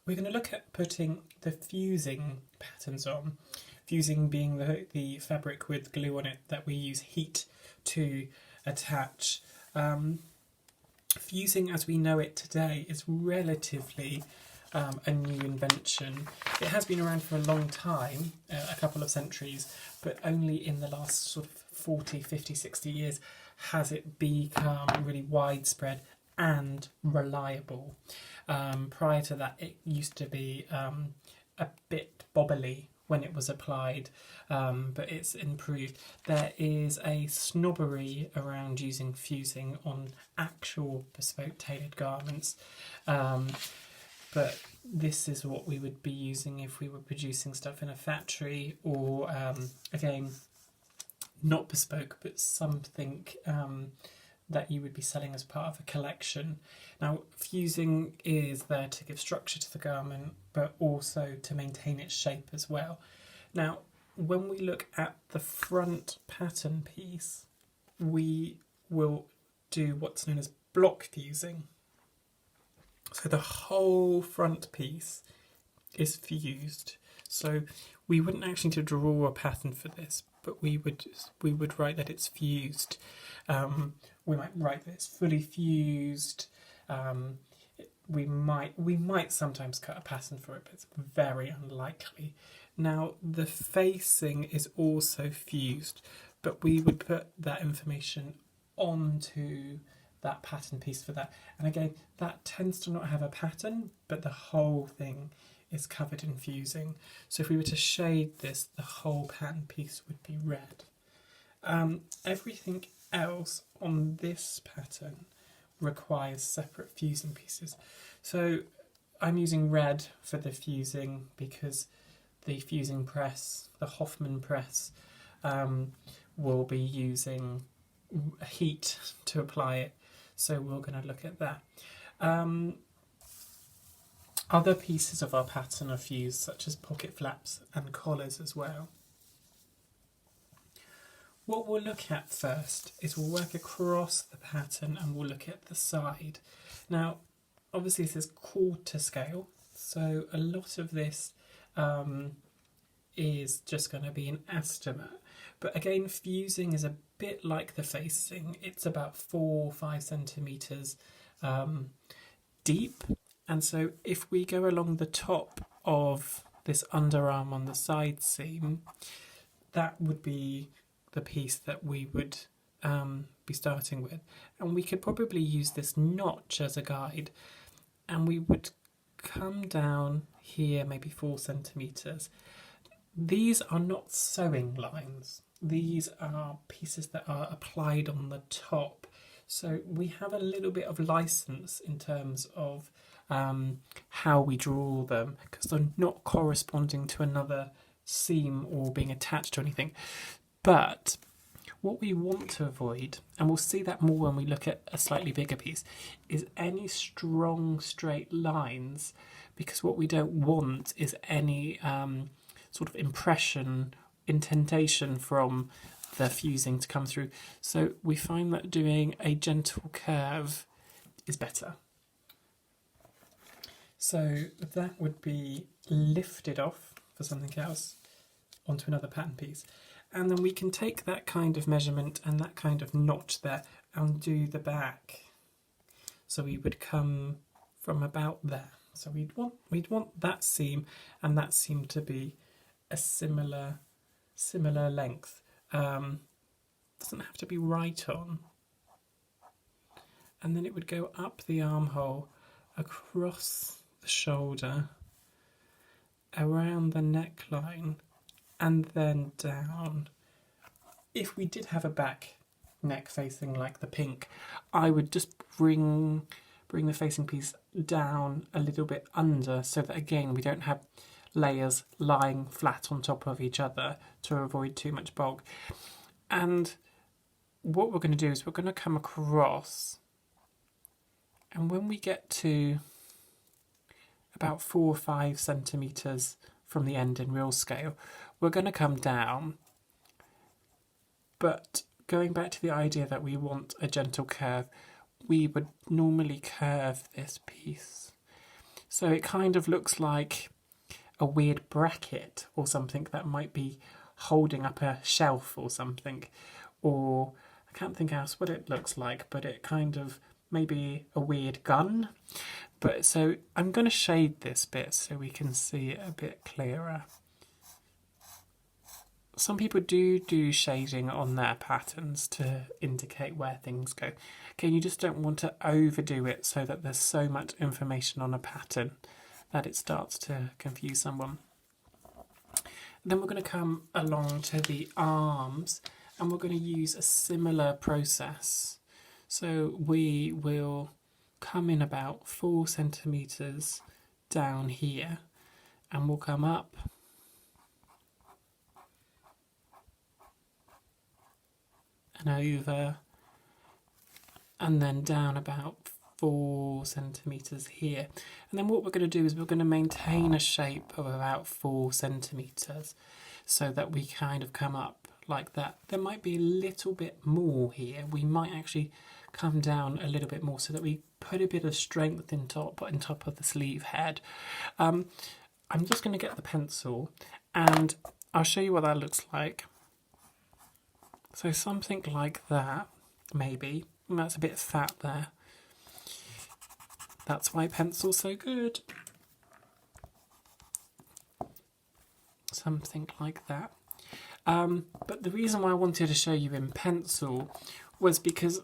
we're going to look at putting the fusing patterns on. Fusing being the fabric with glue on it that we use heat to attach. Fusing as we know it today is relatively a new invention. It has been around for a long time, a couple of centuries, but only in the last sort of 40, 50, 60 years has it become really widespread and reliable. Prior to that, it used to be a bit bobbly when it was applied, but it's improved. There is a snobbery around using fusing on actual bespoke tailored garments, but this is what we would be using if we were producing stuff in a factory or, again, not bespoke, but something that you would be selling as part of a collection. Now, fusing is there to give structure to the garment, but also to maintain its shape as well. Now, when we look at the front pattern piece, we will do what's known as block fusing. So the whole front piece is fused. So we wouldn't actually need to draw a pattern for this, but we would write that it's fused. We might write that it's fully fused. We might sometimes cut a pattern for it, but it's very unlikely. Now the facing is also fused, but we would put that information onto that pattern piece for that. And again, that tends to not have a pattern, but the whole thing is covered in fusing. So if we were to shade this, the whole pattern piece would be red. Everything else on this pattern requires separate fusing pieces. So I'm using red for the fusing because the fusing press, the Hoffman press, will be using heat to apply it. So we're going to look at that. Other pieces of our pattern are fused, such as pocket flaps and collars as well. What we'll look at first is we'll work across the pattern and we'll look at the side. Now, obviously this is quarter scale, so a lot of this is just going to be an estimate. But again, fusing is a bit like the facing. It's about 4 or 5 centimetres deep. And so if we go along the top of this underarm on the side seam, that would be the piece that we would be starting with. And we could probably use this notch as a guide. And we would come down here maybe 4 centimetres. These are not sewing lines. These are pieces that are applied on the top. So we have a little bit of license in terms of how we draw them, because they're not corresponding to another seam or being attached to anything. But what we want to avoid, and we'll see that more when we look at a slightly bigger piece, is any strong straight lines, because what we don't want is any sort of impression, indentation from the fusing to come through. So we find that doing a gentle curve is better. So that would be lifted off for something else onto another pattern piece. And then we can take that kind of measurement and that kind of notch there and do the back. So we would come from about there. So we'd want that seam and that seam to be a similar length. Doesn't have to be right on. And then it would go up the armhole, across the shoulder, around the neckline, and then down. If we did have a back neck facing like the pink, I would just bring the facing piece down a little bit under, so that again we don't have layers lying flat on top of each other to avoid too much bulk. And what we're going to do is we're going to come across, and when we get to about 4 or 5 centimetres from the end in real scale, we're going to come down. But going back to the idea that we want a gentle curve, we would normally curve this piece. So it kind of looks like a weird bracket or something that might be holding up a shelf or something. Or I can't think else what it looks like, but it kind of maybe a weird gun. But so I'm going to shade this bit so we can see it a bit clearer. Some people do shading on their patterns to indicate where things go. Okay, you just don't want to overdo it so that there's so much information on a pattern that it starts to confuse someone. Then we're going to come along to the arms and we're going to use a similar process. So we will come in about 4 centimetres down here and we'll come up and over and then down about 4 centimetres here. And then what we're going to do is we're going to maintain a shape of about 4 centimetres so that we kind of come up like that. There might be a little bit more here. We might actually come down a little bit more so that we put a bit of strength on top of the sleeve head. I'm just going to get the pencil and I'll show you what that looks like. So something like that, maybe. That's a bit fat there. That's why pencil's so good. Something like that. But the reason why I wanted to show you in pencil was because